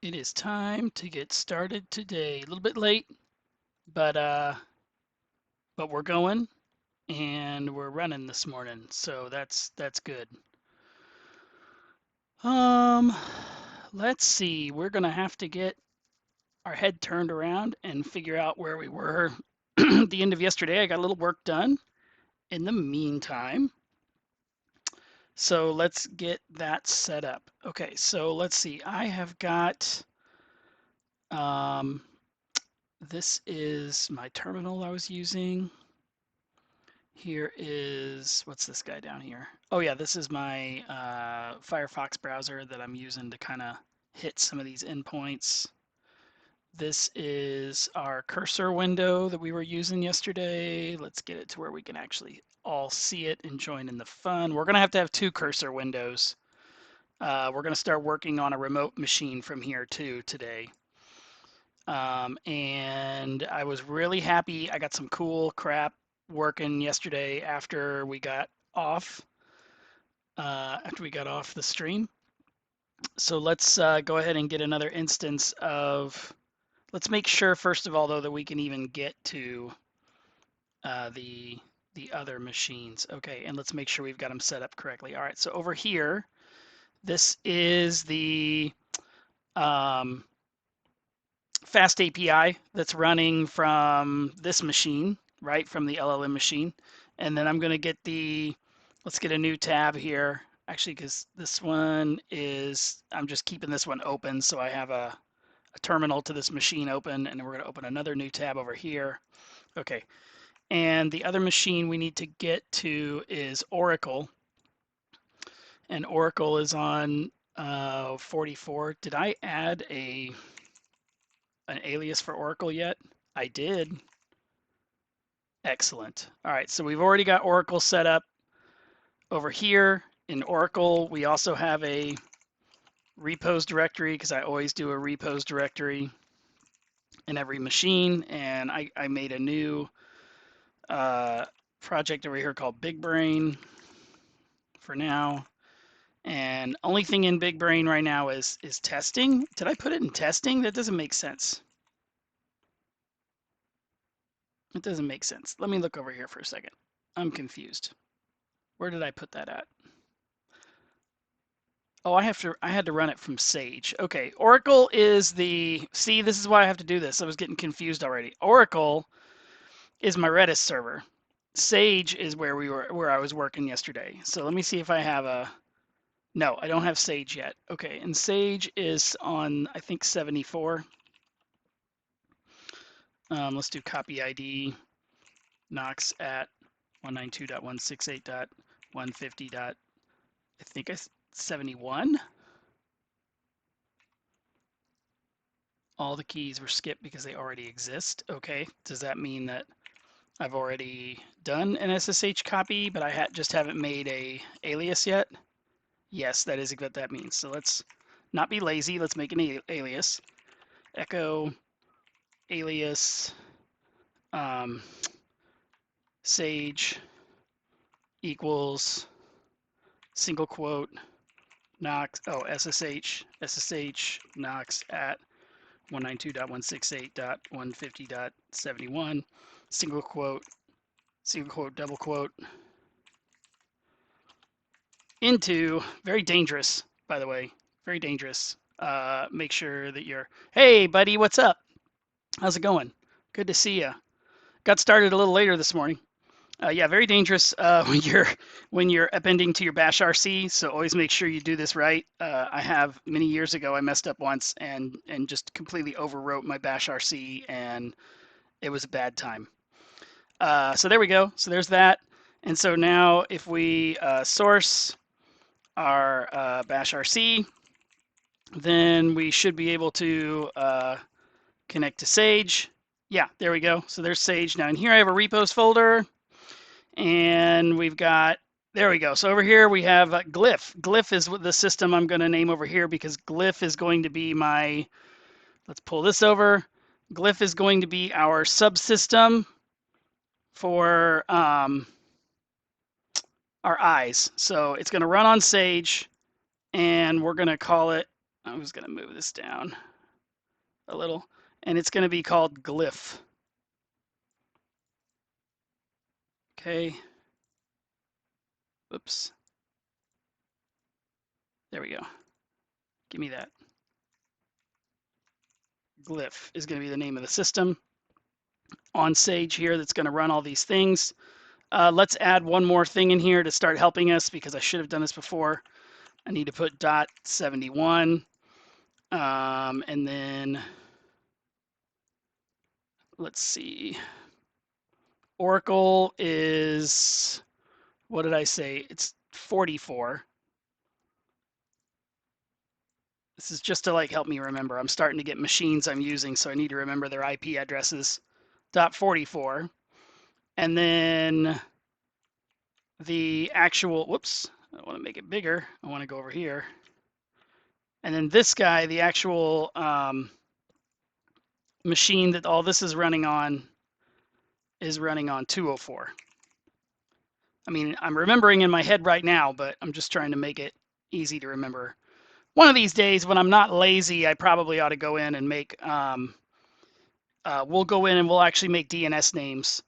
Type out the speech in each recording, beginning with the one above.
It is time to get started today. A little bit late, but we're going and we're running this morning, so that's good. Um, let's see. We're gonna have to get our head turned around and figure out where we were at the end of yesterday. I got a little work done in the meantime. So let's get that set up. Okay, so let's see. I have got this is my terminal I was using. Here is, what's this guy down here? Oh yeah, this is my Firefox browser that I'm using to kind of hit some of these endpoints. This is our cursor window that we were using yesterday. Let's get it to where we can actually all see it and join in the fun. We're gonna have to have two cursor windows. We're gonna start working on a remote machine from here too today. And I was really happy. I got some cool crap working yesterday after we got off the stream. So let's go ahead and get another instance of. Let's make sure first of all though that we can even get to the other machines. Okay, and let's make sure we've got them set up correctly. All right, so over here, this is the fast API that's running from this machine, right, from the LLM machine. And then I'm going to get let's get a new tab here, actually, because this one is, I'm just keeping this one open. So I have a terminal to this machine open, and we're going to open another new tab over here. Okay. And the other machine we need to get to is Oracle. And Oracle is on 44. Did I add an alias for Oracle yet? I did. Excellent. All right, so we've already got Oracle set up over here. In Oracle, we also have a repos directory because I always do a repos directory in every machine. And I made a new project over here called Big Brain for now. And only thing in Big Brain right now is testing. Did I put it in testing? That doesn't make sense. It doesn't make sense. Let me look over here for a second. I'm confused. Where did I put that at? Oh, I had to run it from Sage. Okay, Oracle is see, this is why I have to do this. I was getting confused already. Oracle is my Redis server. Sage is where I was working yesterday. So let me see if I have no, I don't have Sage yet. Okay, and Sage is on, I think, 74. Let's do copy ID Knox at 192.168.150. I think 71. All the keys were skipped because they already exist. Okay, does that mean that I've already done an SSH copy, but I just haven't made a alias yet? Yes, that is what that means. So let's not be lazy. Let's make an alias. Echo alias Sage equals single quote Knox, SSH Knox at 192.168.150.71, single quote, double quote, into, very dangerous, by the way, very dangerous. Make sure that hey buddy, what's up? How's it going? Good to see you. Got started a little later this morning. Yeah, very dangerous when you're appending to your bash RC. So always make sure you do this right. I have many years ago I messed up once and just completely overwrote my bash RC, and it was a bad time. So there we go. So there's that. And so now if we source our bash RC, then we should be able to connect to Sage. Yeah, there we go. So there's Sage. Now in here I have a repos folder. And we've got, there we go. So over here we have Glyph. Glyph is the system I'm going to name over here because Glyph is going to be let's pull this over. Glyph is going to be our subsystem for our eyes. So it's going to run on Sage, and we're going to call it, I was going to move this down. a little, and it's going to be called glyph. Okay. Whoops. There we go. Give me that. Glyph is going to be the name of the system on Sage here that's going to run all these things. Let's add one more thing in here to start helping us because I should have done this before. I need to put .71 and then let's see. Oracle is, what did I say? It's 44. This is just to like help me remember. I'm starting to get machines I'm using, so I need to remember their IP addresses. .44. And then the actual, whoops, I want to make it bigger. I want to go over here. And then this guy, the actual machine that all this is running on 204. I mean, I'm remembering in my head right now, but I'm just trying to make it easy to remember. One of these days when I'm not lazy, I probably ought to go in and make, we'll go in and we'll actually make DNS names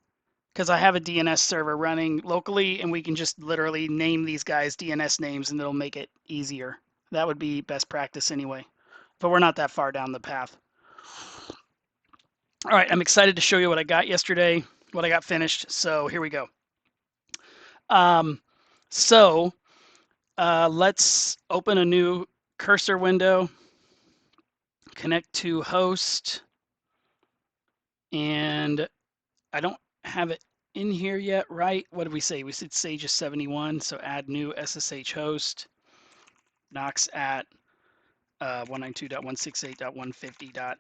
because I have a DNS server running locally and we can just literally name these guys DNS names and it'll make it easier. That would be best practice anyway, but we're not that far down the path. All right, I'm excited to show you what I got yesterday, what I got finished. So here we go. Let's open a new cursor window, connect to host, and I don't have it in here yet, right? What did we say? We said Sage is 71, so add new SSH host, Knox at 192.168.150.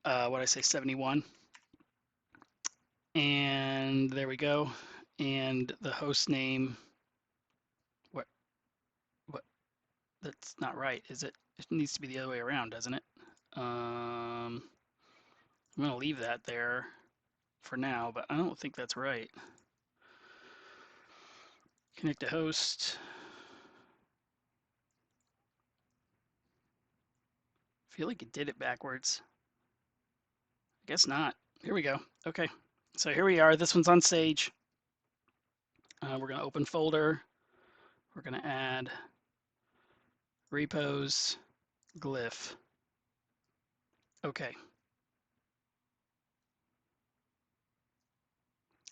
What did I say, 71? And there we go. And the host name, what, that's not right, is it? It needs to be the other way around, doesn't it? I'm going to leave that there for now, but I don't think that's right. Connect to host. I feel like it did it backwards. I guess not. Here we go. Okay, so here we are. This one's on Sage. We're going to open folder. We're going to add repos, glyph. Okay.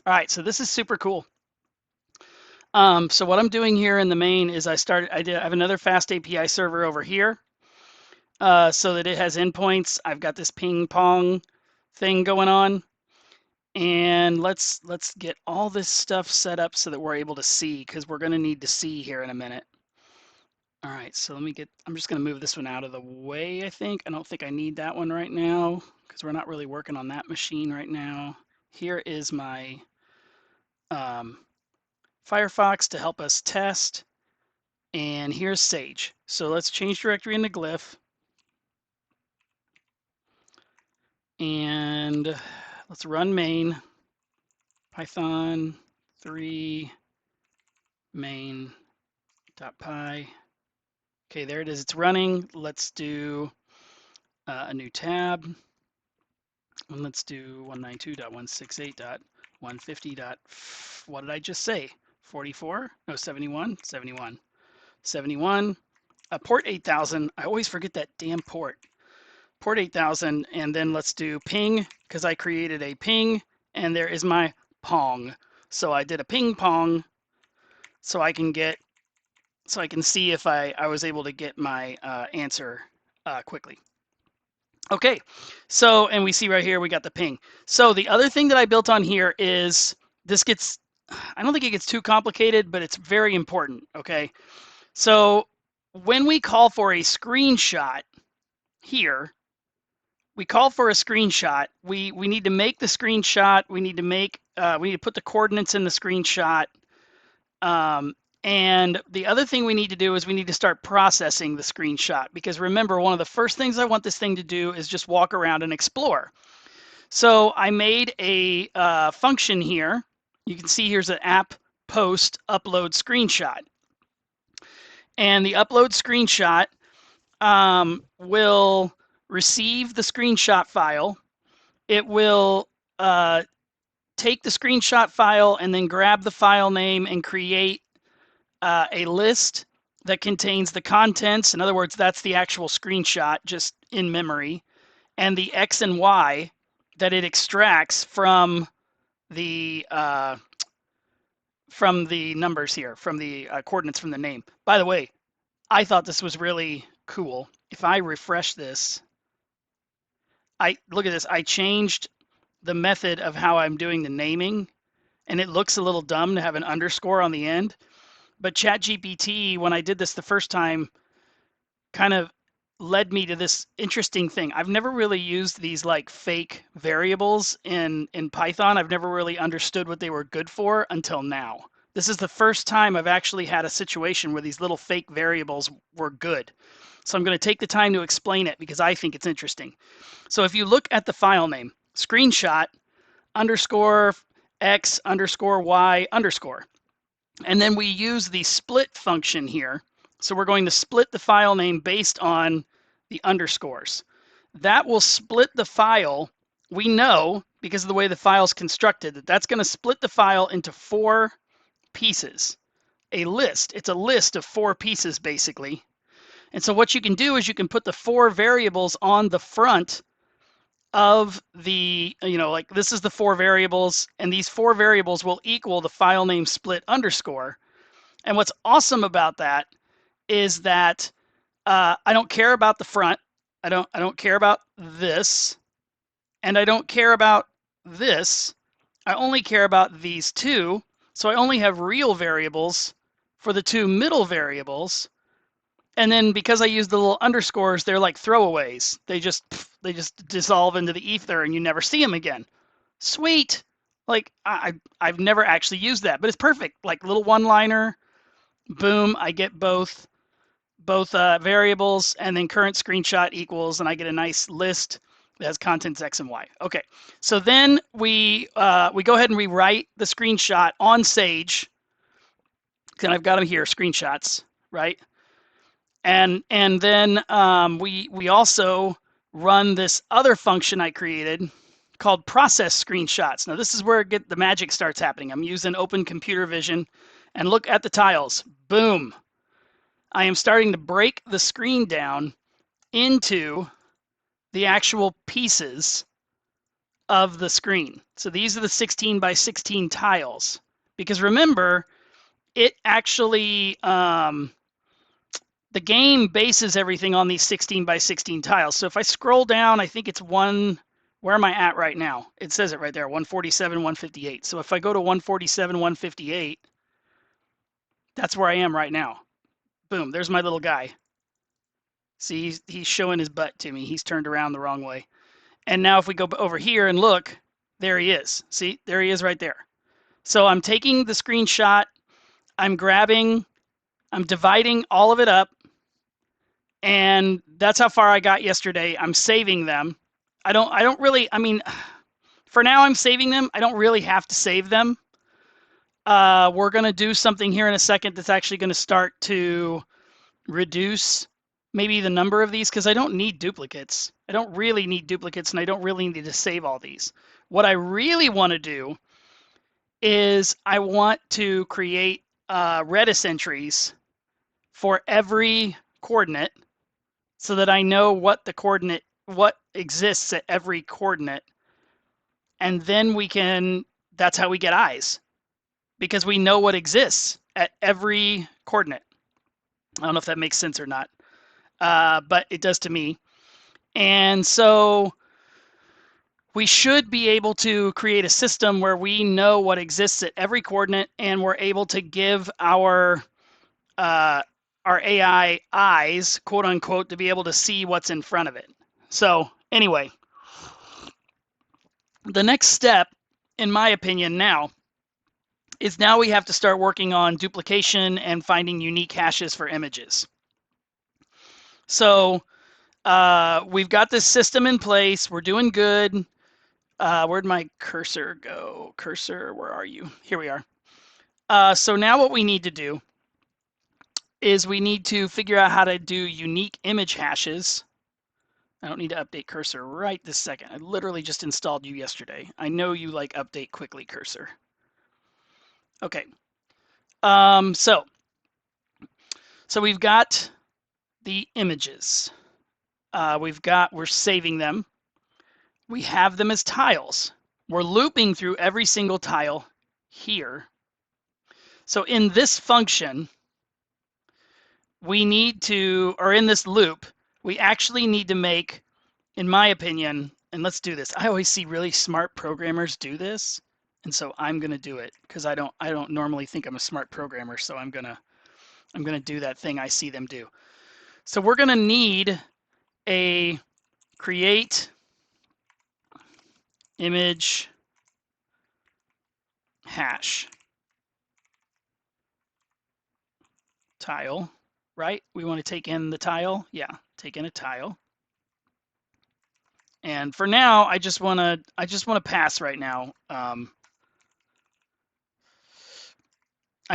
All right, so this is super cool. So what I'm doing here in the main is I have another fast API server over here so that it has endpoints. I've got this ping pong thing going on. And let's get all this stuff set up so that we're able to see, because we're going to need to see here in a minute. All right, so I'm just going to move this one out of the way, I think. I don't think I need that one right now because we're not really working on that machine right now. Here is my Firefox to help us test. And here's Sage. So let's change directory into glyph. And let's run main, Python 3 main.py. Okay, there it is. It's running. Let's do a new tab. And let's do 192.168.150. What did I just say? 44? No, 71? 71. 71. Port 8000. I always forget that damn port. Port 8000. And then let's do ping, because I created a ping. And there is my pong. So I did a ping pong so I can see if I was able to get my answer quickly. Okay, so, and we see right here, we got the ping. So the other thing that I built on here is, I don't think it gets too complicated, but it's very important, okay? So when we call for a screenshot here, we call for a screenshot. We need to make the screenshot. We need to put the coordinates in the screenshot. And the other thing we need to do is we need to start processing the screenshot, because remember, one of the first things I want this thing to do is just walk around and explore. So I made a function here. You can see here's an app post upload screenshot. And the upload screenshot will receive the screenshot file. It will take the screenshot file and then grab the file name and create a list that contains the contents. In other words, that's the actual screenshot just in memory, and the X and Y that it extracts from the numbers here, from the coordinates from the name. By the way, I thought this was really cool. If I refresh this, look at this. I changed the method of how I'm doing the naming, and it looks a little dumb to have an underscore on the end. But ChatGPT, when I did this the first time, kind of led me to this interesting thing. I've never really used these like fake variables in Python. I've never really understood what they were good for until now. This is the first time I've actually had a situation where these little fake variables were good. So I'm going to take the time to explain it because I think it's interesting. So if you look at the file name, screenshot underscore X underscore Y underscore, and then we use the split function here. So we're going to split the file name based on the underscores. That will split the file. We know, because of the way the file is constructed, that that's going to split the file into 4 pieces. A list. It's a list of 4 pieces, basically. And so what you can do is you can put the 4 variables on the front of the, like this is the 4 variables, and these 4 variables will equal the file name split underscore. And what's awesome about that is that I don't care about the front. I don't care about this, and I don't care about this. I only care about these 2. So I only have real variables for the 2 middle variables. And then because I use the little underscores, they're like throwaways. They just dissolve into the ether and you never see them again. Sweet. Like I've never actually used that, but it's perfect. Like little one-liner, boom, I get both variables, and then current screenshot equals, and I get a nice list that has contents X and Y. Okay, so then we go ahead and rewrite the screenshot on Sage. And I've got them here, screenshots, right? And then we also run this other function I created called process screenshots. Now this is where the magic starts happening. I'm using open computer vision, and look at the tiles. Boom. I am starting to break the screen down into the actual pieces of the screen. So these are the 16 by 16 tiles. Because remember, it actually, the game bases everything on these 16 by 16 tiles. So if I scroll down, I think it's where am I at right now? It says it right there, 147, 158. So if I go to 147, 158, that's where I am right now. Boom, there's my little guy. See, he's showing his butt to me. He's turned around the wrong way. And now if we go over here and look, there he is. See, there he is right there. So I'm taking the screenshot, I'm dividing all of it up, and that's how far I got yesterday. I'm saving them. I don't really, for now I'm saving them. I don't really have to save them. We're going to do something here in a second that's actually going to start to reduce maybe the number of these, because I don't need duplicates. I don't really need duplicates, and I don't really need to save all these. What I really want to do is I want to create Redis entries for every coordinate so that I know what exists at every coordinate. And then that's how we get eyes, because we know what exists at every coordinate. I don't know if that makes sense or not, but it does to me. And so we should be able to create a system where we know what exists at every coordinate, and we're able to give our AI eyes, quote unquote, to be able to see what's in front of it. So anyway, the next step, in my opinion now, is now we have to start working on duplication and finding unique hashes for images. So we've got this system in place. We're doing good. Where'd my cursor go? Cursor, where are you? Here we are. So now what we need to do is we need to figure out how to do unique image hashes I don't need to update cursor right this second. I literally just installed you yesterday. I know you like update quickly cursor. Okay. So we've got the images. We're saving them. We have them as tiles. We're looping through every single tile here. So in this function, we need to, or in this loop, we actually need to make, in my opinion, and let's do this. I always see really smart programmers do this, and so I'm gonna do it because I don't normally think I'm a smart programmer, so I'm gonna do that thing I see them do. So we're gonna need a create image hash tile, right? We want to take in the tile. Yeah, take in a tile. And for now, I just want to pass right now. I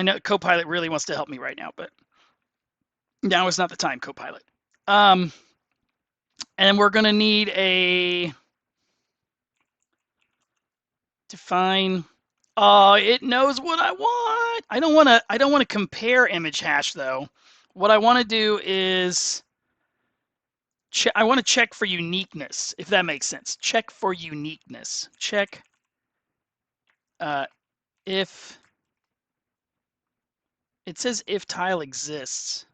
know Copilot really wants to help me right now, but now is not the time, Copilot. And we're going to need a define. Oh, it knows what I want. I don't want to compare image hash though. What I want to do is I want to check for uniqueness, if that makes sense. Check for uniqueness. Check if it says if tile exists.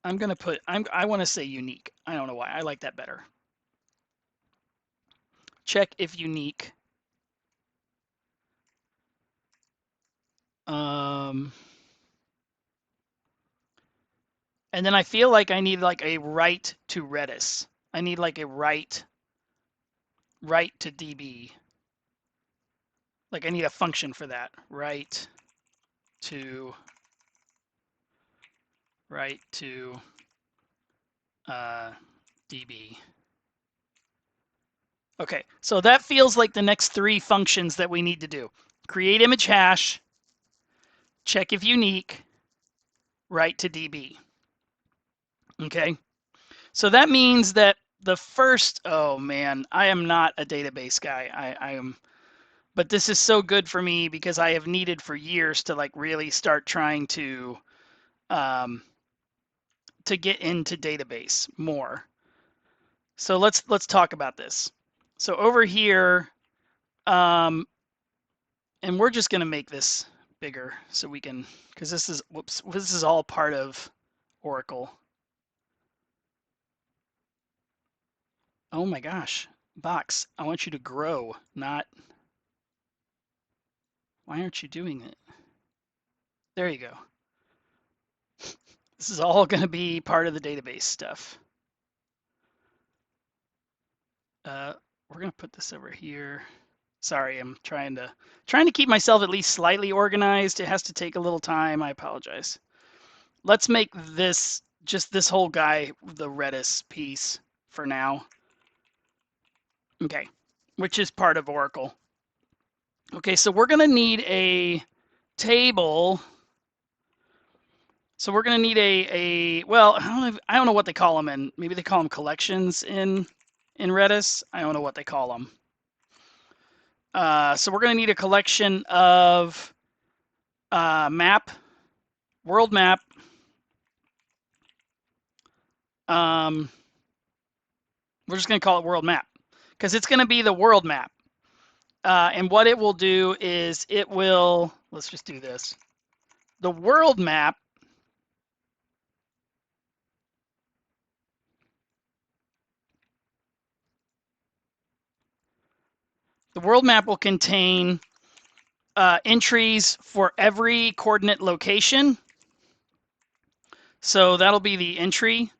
I'm gonna put I want to say unique. I don't know why. I like that better. Check if unique. And then I feel like I need like a write to Redis. I need like a write to DB. Like I need a function for that. Write to DB. Okay, so that feels like the next three functions that we need to do. Create image hash, check if unique, write to DB. Okay, so that means that the first, oh man, I am not a database guy. I am, but this is so good for me because I have needed for years to like really start trying to get into database more. So let's talk about this. So over here, and we're just going to make this bigger so we can, because this is, whoops, this is all part of Oracle. Oh my gosh, Box, I want you to grow, not, why aren't you doing it? There you go. This is all going to be part of the database stuff. We're going to put this over here. Sorry, I'm trying to keep myself at least slightly organized. It has to take a little time. I apologize. Let's make this, just this whole guy, the Redis piece for now. Okay, which is part of Oracle. Okay, so we're going to need a table. So we're going to need a well, I don't know what they call them in, maybe they call them collections in Redis. I don't know what they call them. So we're going to need a collection of world map. We're just going to call it world map because it's going to be the world map. And what it will do is it will, let's just do this. The world map will contain entries for every coordinate location. So that'll be the entry.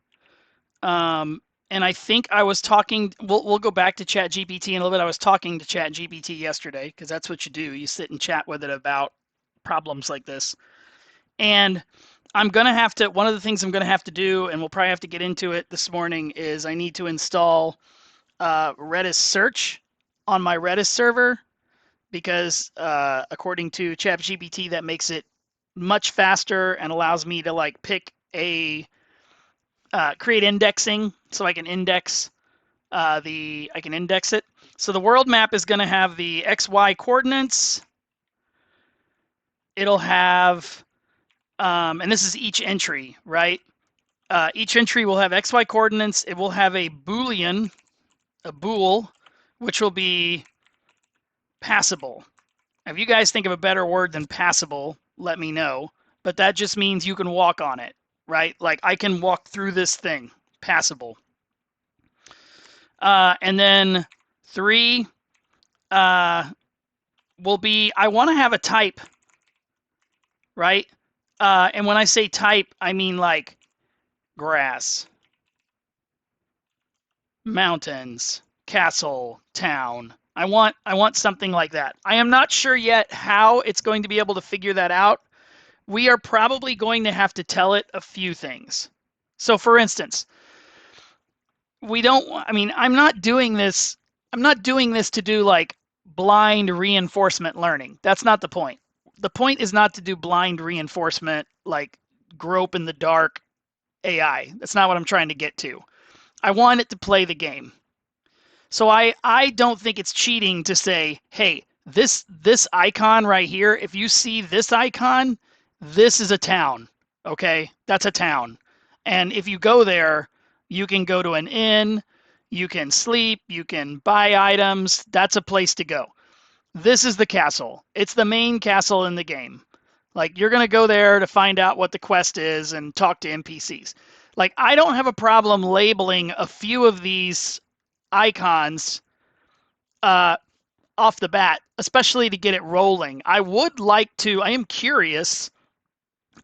And I think I was talking, we'll go back to ChatGPT in a little bit. I was talking to ChatGPT yesterday because that's what you do. You sit and chat with it about problems like this. And I'm going to have to, one of the things I'm going to have to do, and we'll probably have to get into it this morning, is I need to install Redis search on my Redis server because according to ChatGPT, that makes it much faster and allows me to like pick a create indexing, so I can index it. So the world map is going to have the XY coordinates. It'll have, and this is each entry, right? Each entry will have XY coordinates. It will have a Boolean, a bool, which will be passable. If you guys think of a better word than passable, let me know. But that just means you can walk on it, right? Like I can walk through this thing, passable. And then 3 will be, I want to have a type, right? And when I say type, I mean like grass, mountains, castle, town. I want something like that. I am not sure yet how it's going to be able to figure that out. We are probably going to have to tell it a few things. So for instance, I'm not doing this to do like blind reinforcement learning. That's not the point. The point is not to do blind reinforcement, like grope in the dark AI. That's not what I'm trying to get to. I want it to play the game. So I don't think it's cheating to say, hey, this icon right here, if you see this icon, this is a town, okay? That's a town. And if you go there, you can go to an inn, you can sleep, you can buy items. That's a place to go. This is the castle. It's the main castle in the game. Like you're going to go there to find out what the quest is and talk to NPCs. Like I don't have a problem labeling a few of these icons off the bat, especially to get it rolling. I am curious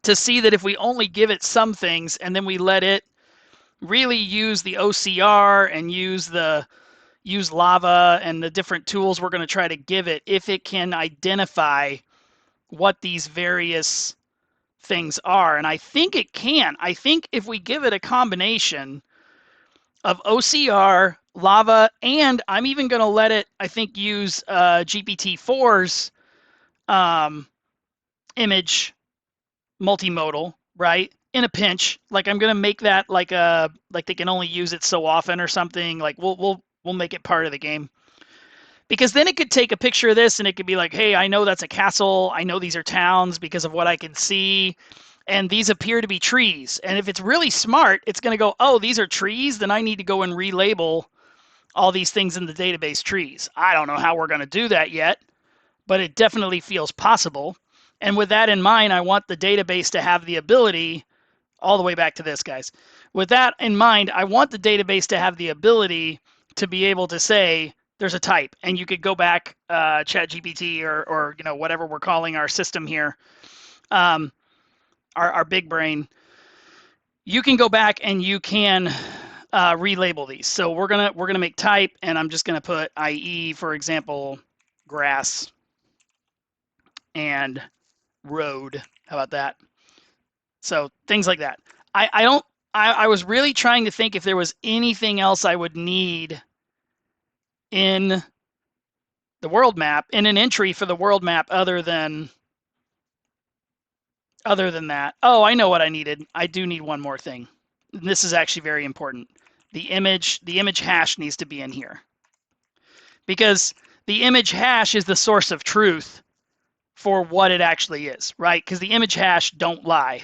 to see that if we only give it some things and then we let it really use the OCR and use lava and the different tools we're going to try to give it, if it can identify what these various things are. And I think it can. I think if we give it a combination of OCR, lava, and I'm even going to let it, I think, use GPT-4's image multimodal, right? In a pinch, like I'm going to make that like they can only use it so often or something. Like we'll make it part of the game. Because then it could take a picture of this and it could be like, hey, I know that's a castle. I know these are towns because of what I can see. And these appear to be trees. And if it's really smart, it's going to go, oh, these are trees. Then I need to go and relabel all these things in the database trees. I don't know how we're going to do that yet, but it definitely feels possible. And with that in mind, I want the database to have the ability, all the way back to this, guys. With that in mind, I want the database to have the ability to be able to say, there's a type, and you could go back, ChatGPT or whatever we're calling our system here, our big brain. You can go back and you can relabel these. So we're gonna make type, and I'm just gonna put IE, for example, grass and road. How about that? So things like that. I was really trying to think if there was anything else I would need in the world map, in an entry for the world map other than that. Oh, I know what I needed. I do need one more thing. And this is actually very important. The image hash needs to be in here. Because the image hash is the source of truth for what it actually is, right? Because the image hash don't lie,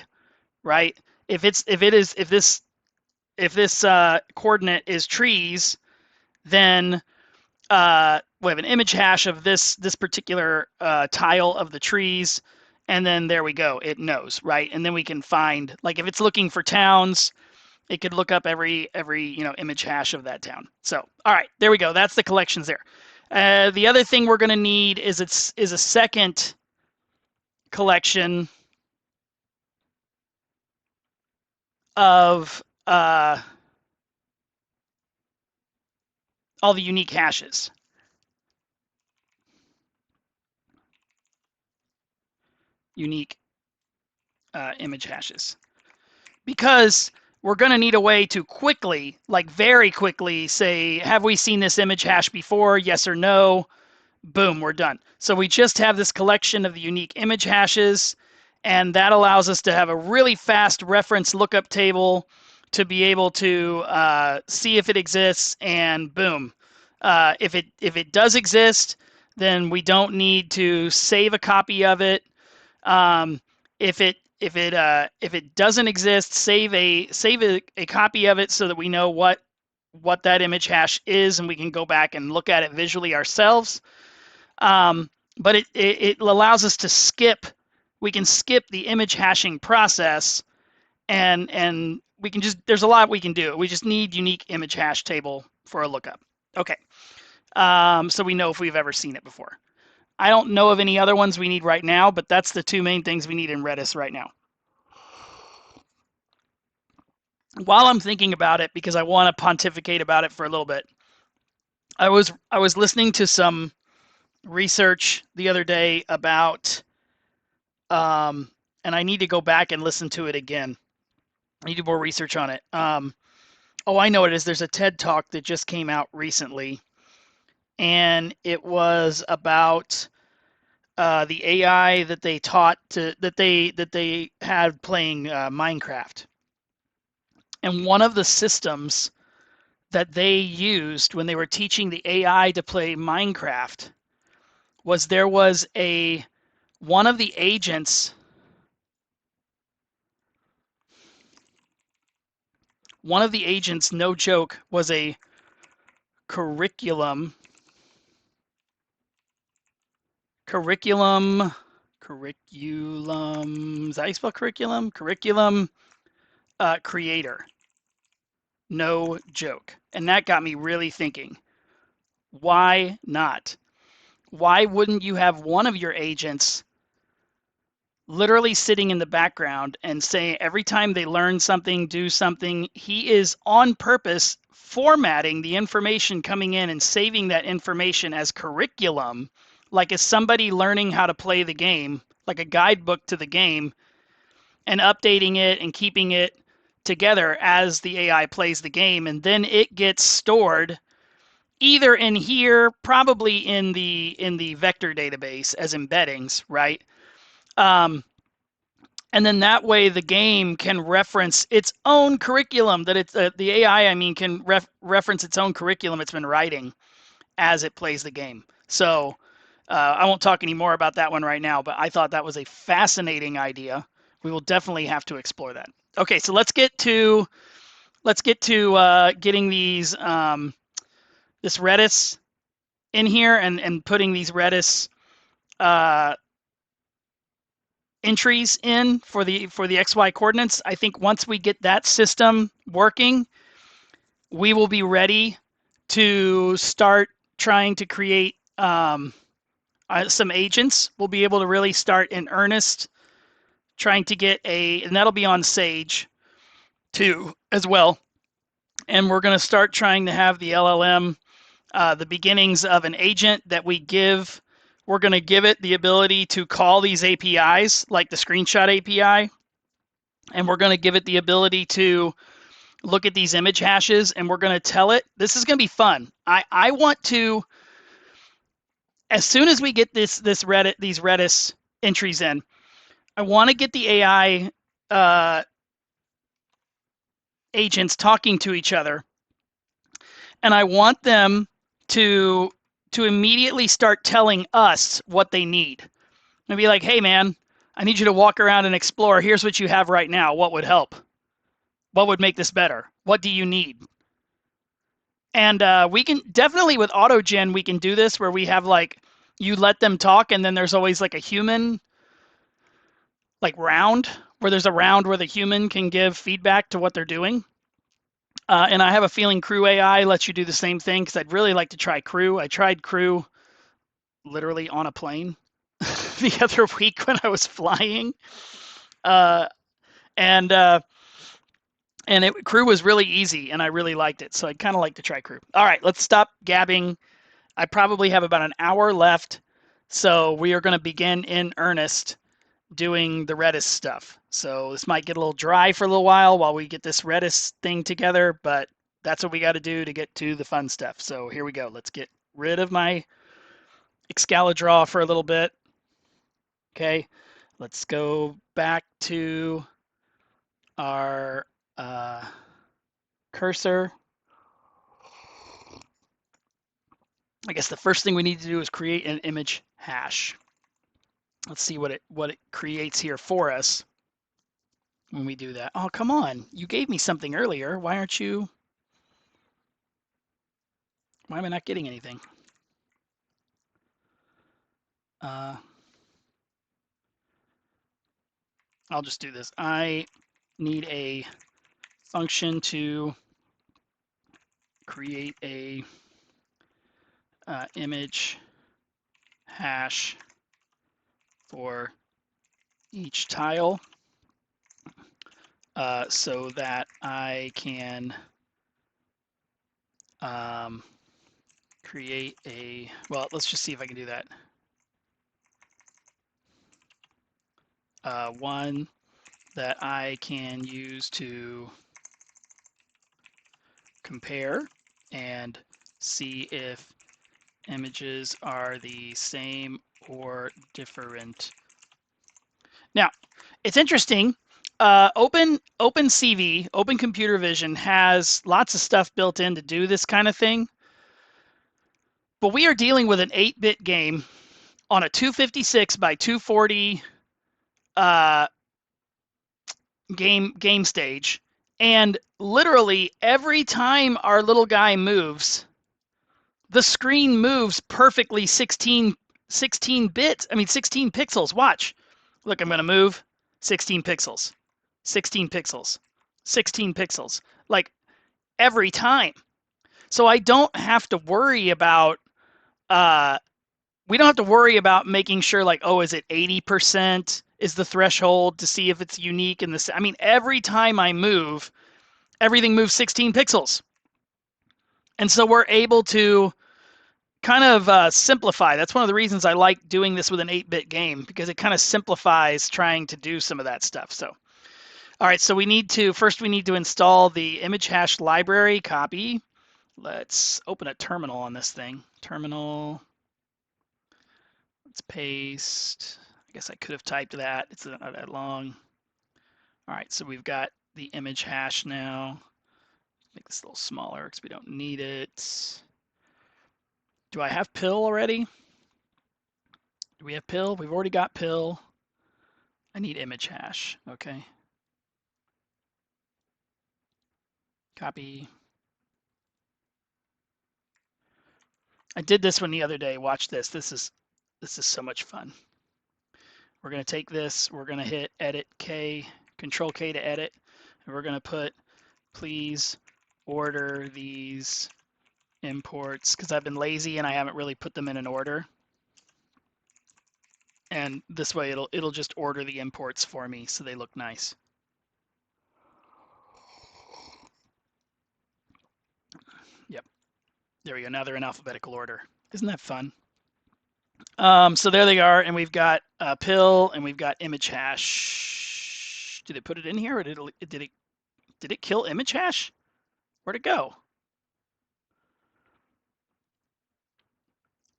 right? If this coordinate is trees, then we have an image hash of this particular tile of the trees, and then there we go. It knows, right? And then we can find, like, if it's looking for towns, it could look up every image hash of that town. So, all right, there we go. That's the collections there. The other thing we're going to need is a second collection of all the unique hashes. Unique image hashes. Because we're going to need a way to quickly, like very quickly, say, have we seen this image hash before? Yes or no? Boom, we're done. So we just have this collection of the unique image hashes, and that allows us to have a really fast reference lookup table to be able to see if it exists, and boom. If it does exist, then we don't need to save a copy of it. If it doesn't exist, save a copy of it so that we know what that image hash is, and we can go back and look at it visually ourselves. But it allows us to skip. We can skip the image hashing process, and we can just, there's a lot we can do. We just need unique image hash table for a lookup. Okay, so we know if we've ever seen it before. I don't know of any other ones we need right now, but that's the two main things we need in Redis right now. While I'm thinking about it, because I want to pontificate about it for a little bit, I was listening to some research the other day about, and I need to go back and listen to it again. I need to do more research on it. Oh, I know what it is. There's a TED Talk that just came out recently, and it was about the AI that they taught that they had playing Minecraft. And one of the systems that they used when they were teaching the AI to play Minecraft was there was one of the agents, no joke, was a curriculum is that how you spell curriculum? Curriculum creator. No joke. And that got me really thinking, why not? Why wouldn't you have one of your agents literally sitting in the background and say every time they learn something, do something, he is on purpose formatting the information coming in and saving that information as curriculum, like as somebody learning how to play the game, like a guidebook to the game, and updating it and keeping it together as the AI plays the game. And then it gets stored either in here, probably in the vector database as embeddings, right? And then that way the game can reference its own curriculum, that it's the AI, I mean, can reference its own curriculum it's been writing as it plays the game. So I won't talk any more about that one right now, but I thought that was a fascinating idea. We will definitely have to explore that. Okay, so let's get to getting these this Redis in here and putting these Redis entries in for the XY coordinates. I think once we get that system working, we will be ready to start trying to create some agents. We'll be able to really start in earnest trying to get and that'll be on Sage too as well. And we're going to start trying to have the LLM, the beginnings of an agent that we give. We're going to give it the ability to call these APIs, like the screenshot API. And we're going to give it the ability to look at these image hashes, and we're going to tell it, this is going to be fun. I want to, as soon as we get these Redis entries in, I want to get the AI agents talking to each other, and I want them to immediately start telling us what they need. And be like, hey man, I need you to walk around and explore. Here's what you have right now. What would help? What would make this better? What do you need? And we can definitely, with AutoGen, we can do this where we have like, you let them talk, and then there's always like a human like round, where there's a round where the human can give feedback to what they're doing. And I have a feeling Crew AI lets you do the same thing, because I'd really like to try Crew. I tried Crew literally on a plane the other week when I was flying. Crew was really easy, and I really liked it. So I'd kind of like to try Crew. All right, let's stop gabbing. I probably have about an hour left. So we are going to begin in earnest doing the Redis stuff. So this might get a little dry for a little while we get this Redis thing together, but that's what we got to do to get to the fun stuff. So here we go. Let's get rid of my Excalidraw for a little bit. Okay, let's go back to our cursor. I guess the first thing we need to do is create an image hash. Let's see what it creates here for us when we do that. Oh, come on. You gave me something earlier. Why am I not getting anything? I'll just do this. I need a function to create a image hash for each tile so that I can create a, well, let's just see if I can do that. One that I can use to compare and see if images are the same or different. Now, it's interesting. OpenCV, Open Computer Vision, has lots of stuff built in to do this kind of thing. But we are dealing with an 8-bit game on a 256 by 240 game stage, and literally every time our little guy moves, the screen moves perfectly 16 bits. I mean 16 pixels. Watch. Look, I'm going to move 16 pixels. 16 pixels. 16 pixels. Like every time. So I don't have to worry about we don't have to worry about making sure like, oh, is it 80% is the threshold to see if it's unique in this. I mean, every time I move, everything moves 16 pixels. And so we're able to kind of simplify. That's one of the reasons I like doing this with an 8-bit game, because it kind of simplifies trying to do some of that stuff. So, all right, so we need to install the image hash library copy. Let's open a terminal on this thing. Terminal. Let's paste. I guess I could have typed that. It's not that long. All right, so we've got the image hash now. Make this a little smaller because we don't need it. Do I have pill already? Do we have pill? We've already got pill. I need image hash. Okay. Copy. I did this one the other day. Watch this. This is so much fun. We're going to take this. We're going to hit edit K, Control K to edit, and we're going to put please order these imports, because I've been lazy and I haven't really put them in an order. And this way it'll just order the imports for me so they look nice. Yep. There we go. Now they're in alphabetical order. Isn't that fun? So there they are, and we've got pill and we've got image hash. Did it put it in here, or did it kill image hash? Where'd it go?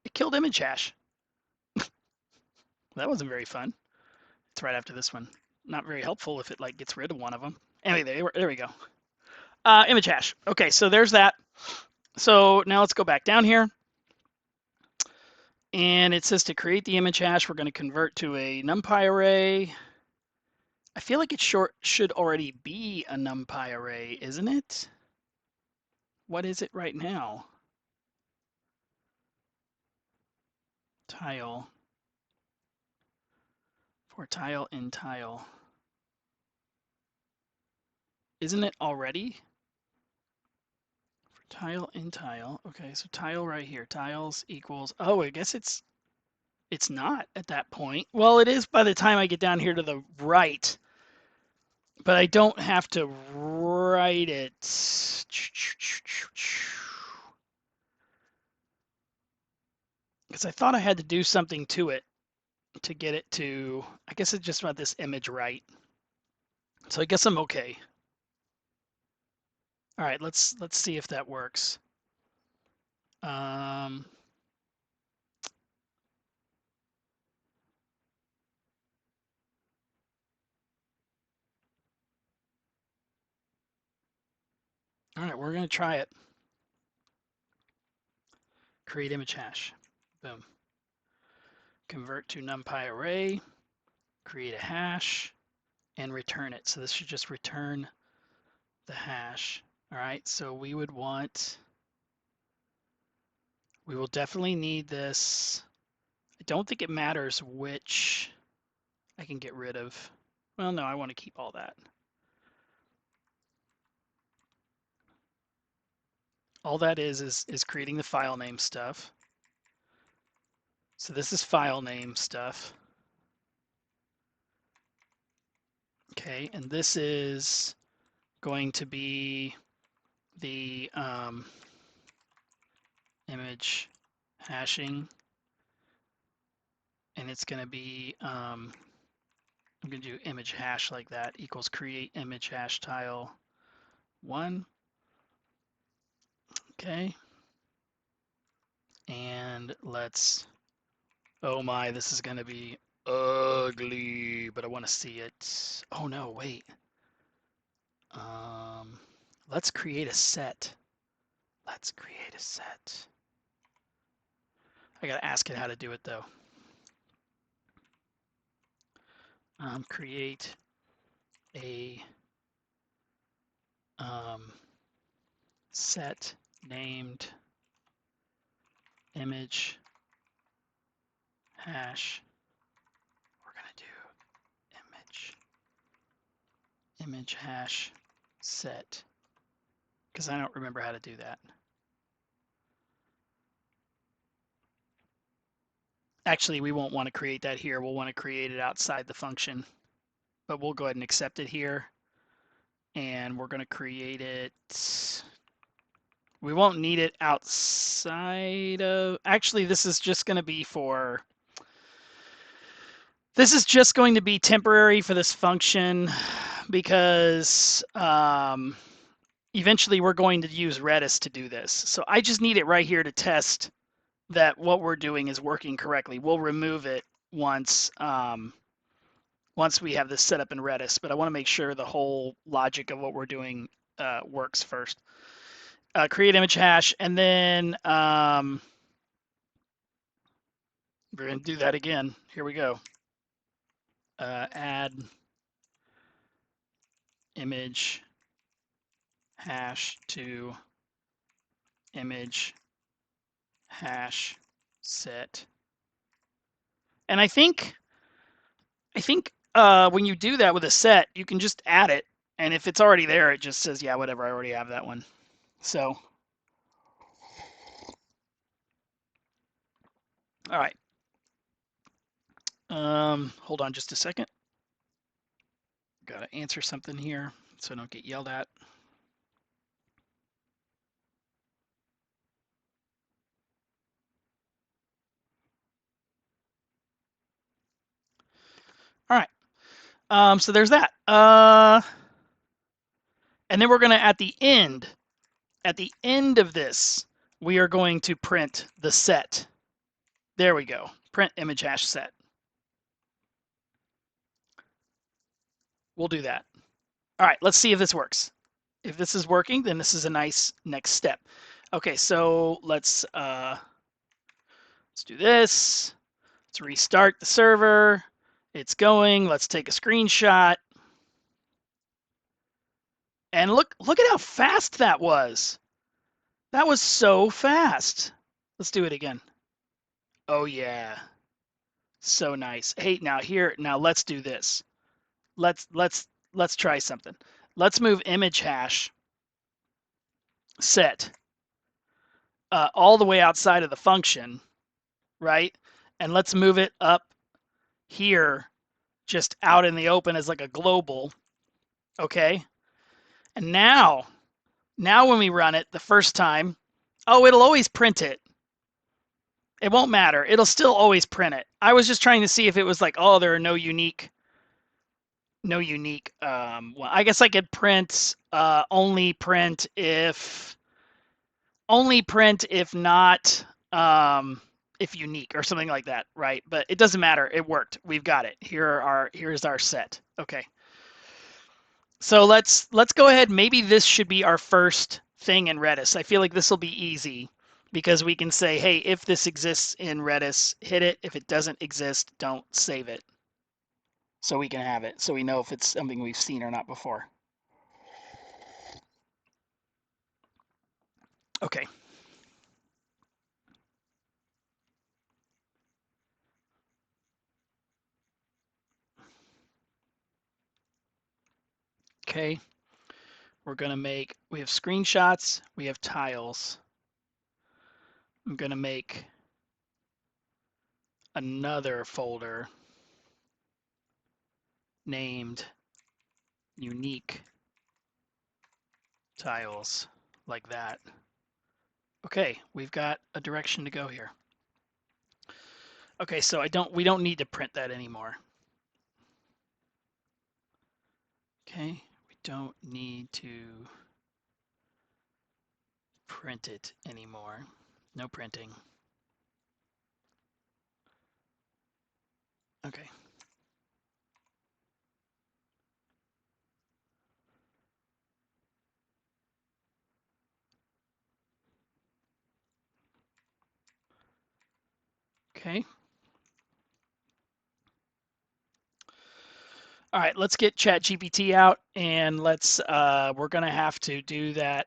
It killed image hash. That wasn't very fun. It's right after this one. Not very helpful if it like gets rid of one of them. Anyway, there we go. Image hash. Okay, so there's that. So now let's go back down here. And it says to create the image hash, we're going to convert to a NumPy array. I feel like it should already be a NumPy array, isn't it? What is it right now? Tile. For tile in tile. Isn't it already? For tile in tile. Okay, so tile right here. Tiles equals, oh, I guess it's not at that point. Well, it is by the time I get down here to the right, but I don't have to write it. Because I thought I had to do something to it to get it to, I guess it's just about this image right. So I guess I'm okay. All right, let's see if that works. All right, we're going to try it. Create image hash. Boom. Convert to NumPy array, create a hash, and return it. So this should just return the hash. All right, so we will definitely need this. I don't think it matters which I can get rid of. Well, no, I want to keep all that. All that is creating the file name stuff. So this is file name stuff. Okay, and this is going to be the image hashing, and it's going to be I'm going to do image hash like that equals create image hash tile 1. Okay, and let's, oh my, this is going to be ugly, but I want to see it. Oh no, wait. Let's create a set. Let's create a set. I gotta ask it how to do it though. Create a set named image hash. We're gonna do image hash set, because I don't remember how to do that. Actually, we won't want to create that here. We'll want to create it outside the function, but we'll go ahead and accept it here. And we're going to create it. We won't need it outside of, actually, this is just going to be for, this is just going to be temporary for this function, because eventually we're going to use Redis to do this. So I just need it right here to test that what we're doing is working correctly. We'll remove it once once we have this set up in Redis, but I want to make sure the whole logic of what we're doing works first. Create image hash, and then we're going to do that again. Here we go. Add image hash to image hash set. And I think when you do that with a set, you can just add it, and if it's already there, it just says, yeah, whatever, I already have that one. So, all right. Hold on just a second. Gotta answer something here so I don't get yelled at. All right. So there's that. And then we're gonna, at the end of this, we are going to print the set. There we go. Print image hash set. We'll do that. All right, let's see if this works. If this is working, then this is a nice next step. Okay, so let's do this. Let's restart the server. It's going. Let's take a screenshot. And look at how fast that was. That was so fast. Let's do it again. Oh yeah. So nice. Hey, now let's do this. Let's try something. Let's move image hash set all the way outside of the function, right? And let's move it up here, just out in the open as like a global, okay? And now when we run it the first time, oh, it'll always print it. It won't matter. It'll still always print it. I was just trying to see if it was like, oh, there are no unique. Well, I guess I could print only print if not if unique or something like that, right? But it doesn't matter. It worked. We've got it. Here's our set. Okay. So let's go ahead. Maybe this should be our first thing in Redis. I feel like this will be easy because we can say, hey, if this exists in Redis, hit it. If it doesn't exist, don't save it. So we can have it. So we know if it's something we've seen or not before. Okay. Okay. We're going to make, we have screenshots, we have tiles. I'm going to make another folder named unique tiles, like that. Okay, we've got a direction to go here. Okay, so we don't need to print that anymore. Okay, we don't need to print it anymore. No printing. Okay. Okay. All right, let's get ChatGPT out and let's we're gonna have to do that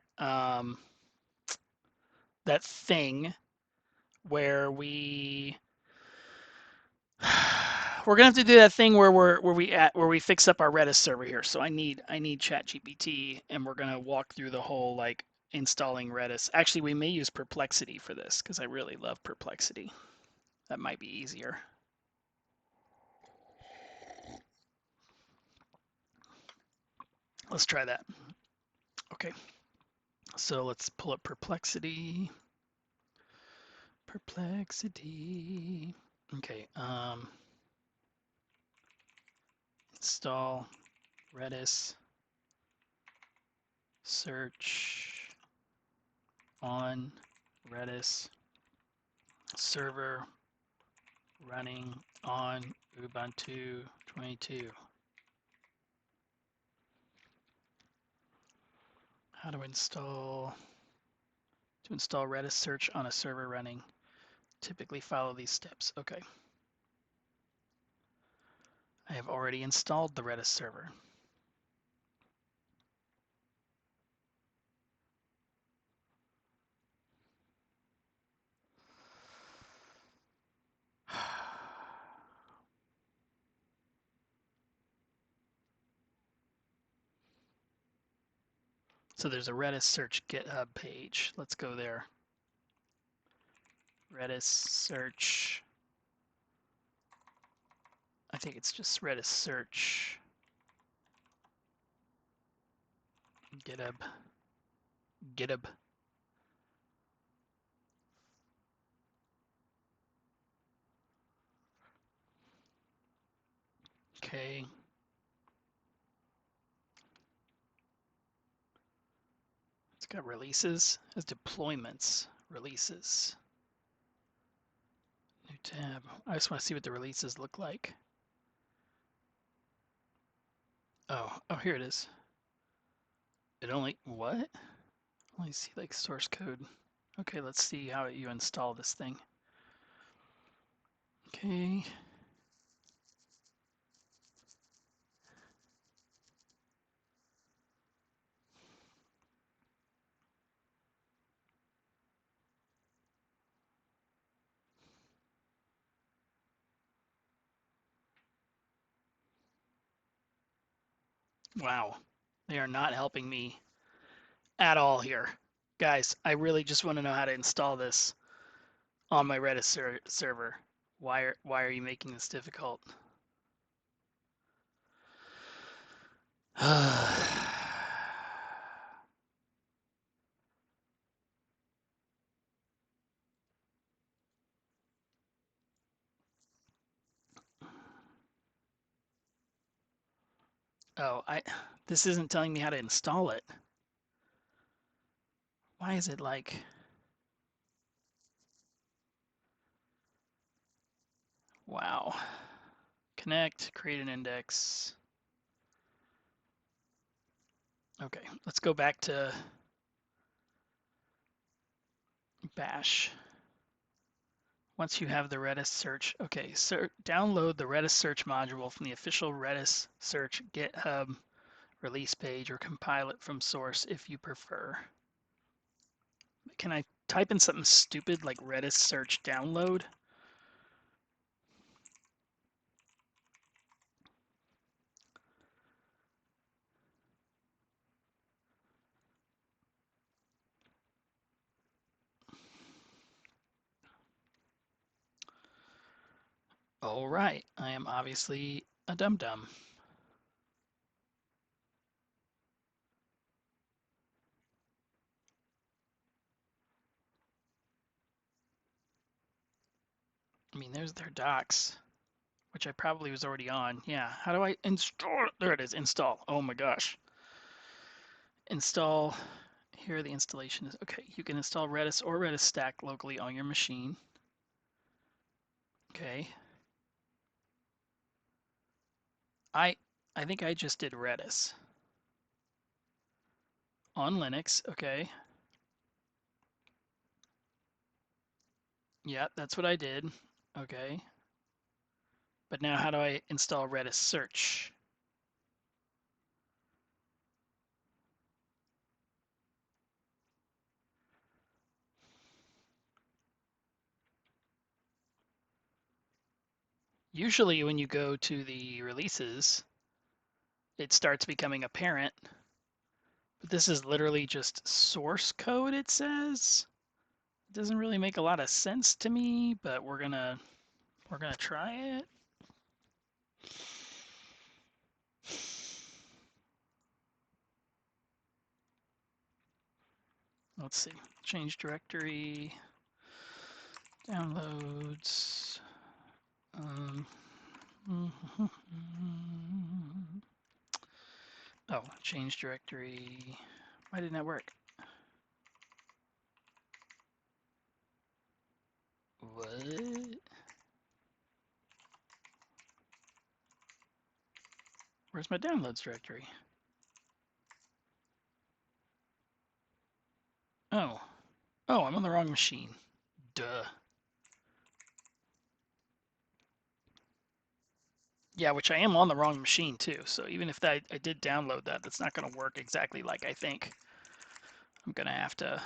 that thing where we're gonna have to do that thing where we fix up our Redis server here. So I need ChatGPT, and we're gonna walk through the whole like installing Redis. Actually, we may use Perplexity for this because I really love Perplexity. That might be easier. Let's try that. Okay, so let's pull up Perplexity. Perplexity. Okay, install Redis search on Redis server running on Ubuntu 22. How to install Redis search on a server running. Typically follow these steps. Okay. I have already installed the Redis server. So there's a Redis search GitHub page. Let's go there. Redis search. I think it's just Redis search. GitHub. GitHub. Okay. It's got releases. It has deployments. Releases. New tab. I just want to see what the releases look like. Oh, here it is. It only, what? Only see like source code. Okay, let's see how you install this thing. Okay. Wow. They are not helping me at all here. Guys, I really just want to know how to install this on my Redis server. Why are you making this difficult? Oh, this isn't telling me how to install it. Why is it like, wow. Connect, create an index. Okay, let's go back to bash. Once you have the Redis search, okay, download the Redis search module from the official Redis search GitHub release page or compile it from source if you prefer. Can I type in something stupid like Redis search download? All right, I am obviously a dum-dum. I mean, there's their docs, which I probably was already on. Yeah, how do I install? There it is, install. Oh my gosh. Install, here the installation is. Okay, you can install Redis or Redis Stack locally on your machine. Okay. I think I just did Redis. On Linux, okay. Yeah, that's what I did. Okay. But now how do I install Redis search? Usually when you go to the releases, it starts becoming apparent. But this is literally just source code, it says. It doesn't really make a lot of sense to me, but we're gonna try it. Let's see. Change directory, downloads. Oh, change directory. Why didn't that work? What? Where's my downloads directory? Oh. Oh, I'm on the wrong machine. Duh. Yeah, which I am on the wrong machine too. So even if I did download that, that's not going to work exactly like I think. I'm going to have to.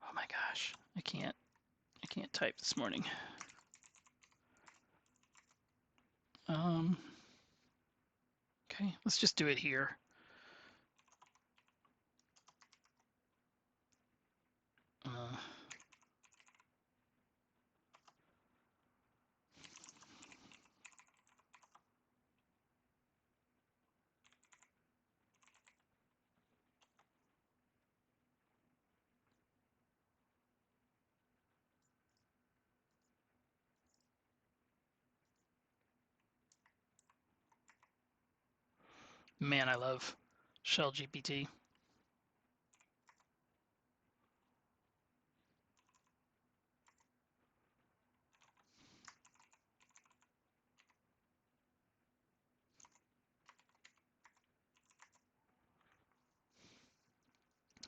Oh my gosh, I can't type this morning. Okay, let's just do it here. Man, I love Shell GPT.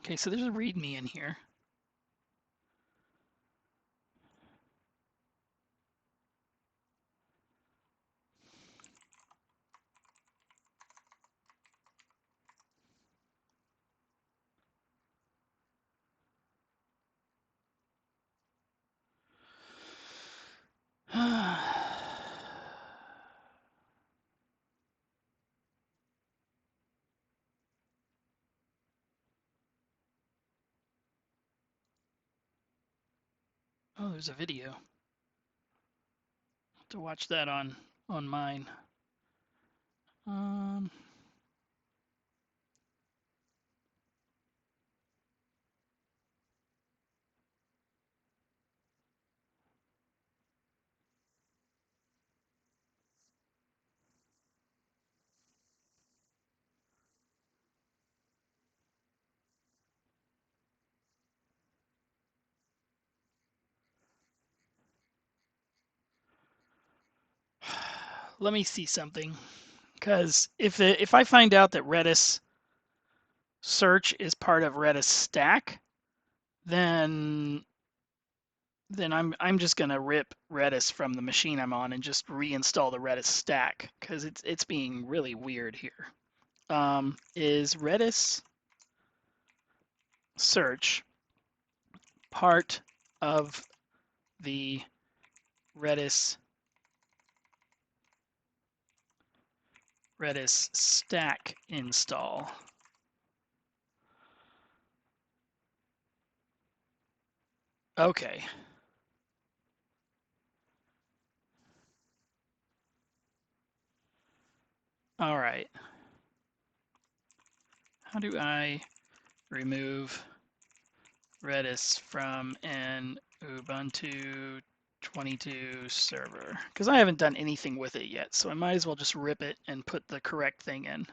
Okay, so there's a README in here. Oh, there's a video. I'll have to watch that on mine. Let me see something, because if I find out that Redis search is part of Redis stack, then I'm just gonna rip Redis from the machine I'm on and just reinstall the Redis stack because it's being really weird here. Is Redis search part of the Redis stack install? Okay. All right. How do I remove Redis from an Ubuntu 22 server? Because I haven't done anything with it yet, so I might as well just rip it and put the correct thing in.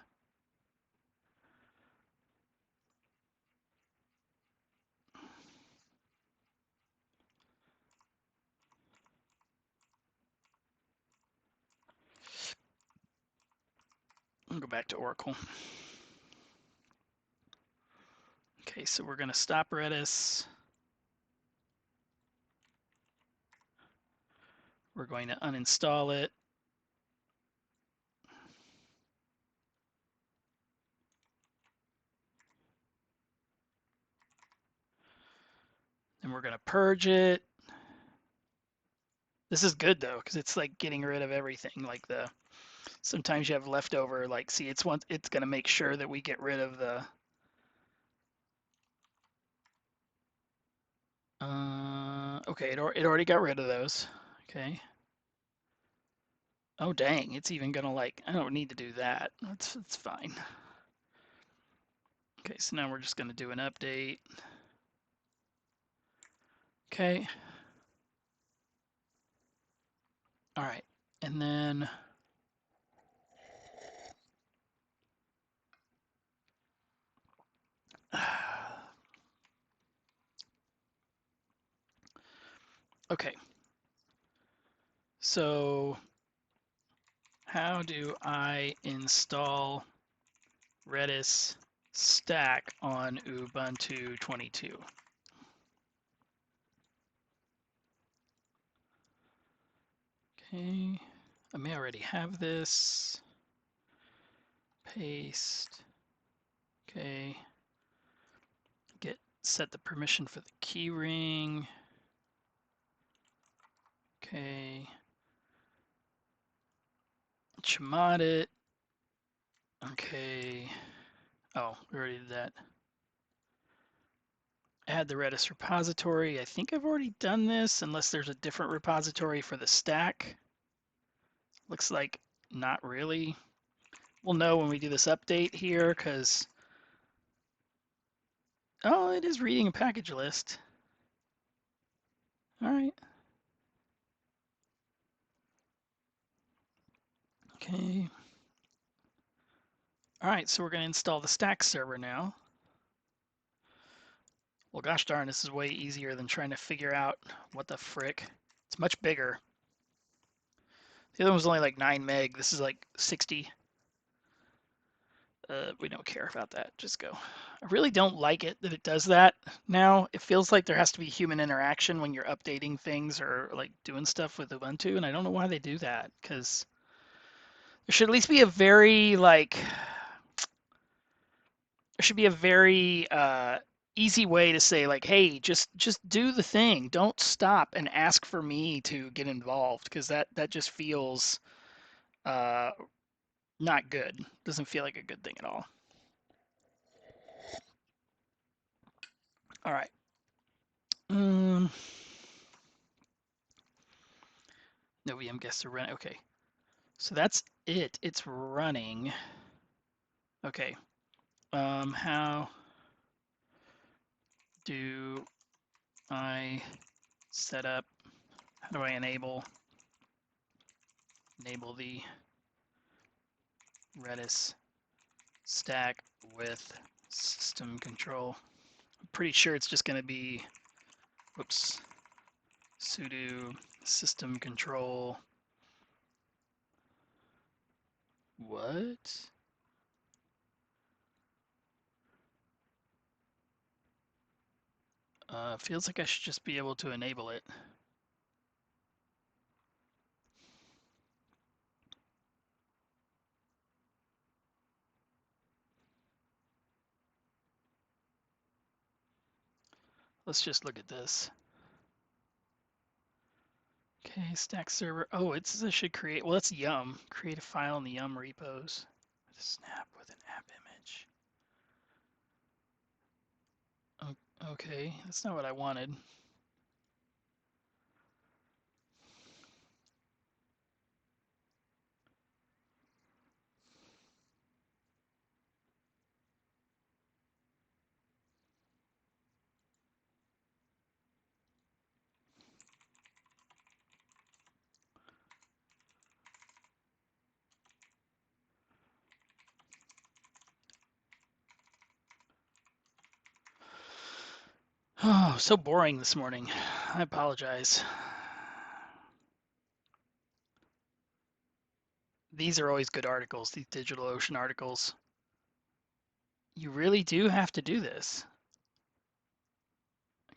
I'll go back to Oracle. Okay, so we're going to stop Redis. We're going to uninstall it. Then we're going to purge it. This is good though, because it's like getting rid of everything. Like sometimes you have leftover. Like, see, it's going to make sure that we get rid of the. Okay, it already got rid of those. Okay. Oh dang, it's even gonna like. I don't need to do that. It's fine. Okay, so now we're just gonna do an update. Okay. All right, and then. Okay. So how do I install Redis stack on Ubuntu 22? Okay, I may already have this. Paste. Okay. Set the permission for the keyring. Okay. Chmod it. Okay. Oh, we already did that. Add the Redis repository. I think I've already done this, unless there's a different repository for the stack. Looks like not really. We'll know when we do this update here, because oh, it is reading a package list. All right. Okay. All right, so we're going to install the stack server now. Well, gosh darn, this is way easier than trying to figure out what the frick. It's much bigger. The other one was only like 9 meg. This is like 60. We don't care about that. Just go. I really don't like it that it does that now. It feels like there has to be human interaction when you're updating things or like doing stuff with Ubuntu, and I don't know why they do that, because there should at least be a very like there should be a very easy way to say like, hey, just do the thing. Don't stop and ask for me to get involved, because that just feels uh, not good. Doesn't feel like a good thing at all. All right. No VM guests are running. Okay. So that's it. It's running. Okay. How do I set up? How do I enable the Redis stack with system control? I'm pretty sure it's just going to be, whoops, sudo system control. What? Feels like I should just be able to enable it. Let's just look at this. Okay, stack server. Oh, it says I should create. Well, that's Yum. Create a file in the Yum repos. Snap with an app image. Okay, that's not what I wanted. Oh, so boring this morning. I apologize. These are always good articles, these DigitalOcean articles. You really do have to do this.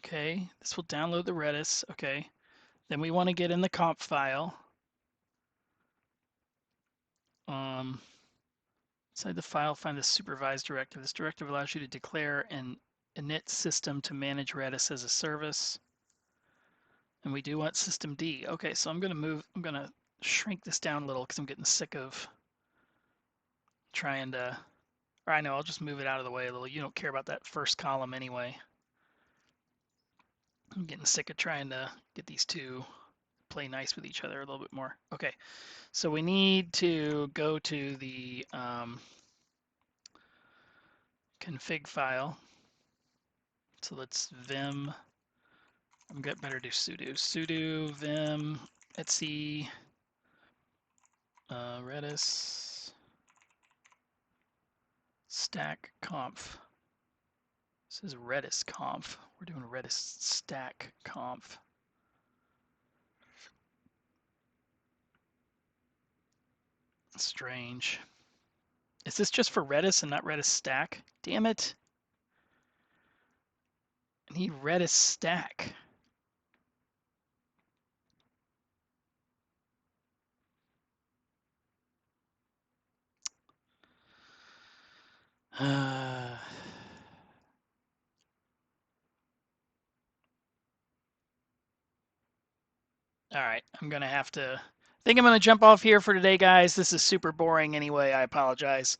Okay, this will download the Redis. Okay, then we want to get in the comp file. Inside the file, find the supervised directive. This directive allows you to declare an init system to manage Redis as a service. And we do want systemd. Okay, so I'm going to shrink this down a little because I'm getting sick of trying to, or I know, I'll just move it out of the way a little. You don't care about that first column anyway. I'm getting sick of trying to get these two play nice with each other a little bit more. Okay, so we need to go to the config file. So let's vim, I'm going to better do sudo vim etc Redis stack conf. This is Redis conf. We're doing Redis stack conf. Strange. Is this just for Redis and not Redis stack? Damn it. I need Redis stack. All right, I'm going to have to, I think I'm going to jump off here for today, guys. This is super boring anyway. I apologize.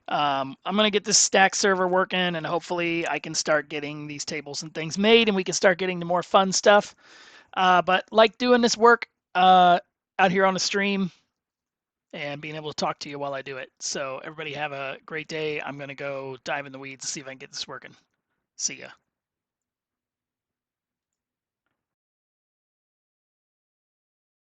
I'm going to get this stack server working, and hopefully I can start getting these tables and things made, and we can start getting to more fun stuff. But like doing this work out here on the stream and being able to talk to you while I do it. So everybody have a great day. I'm going to go dive in the weeds, see if I can get this working. See ya.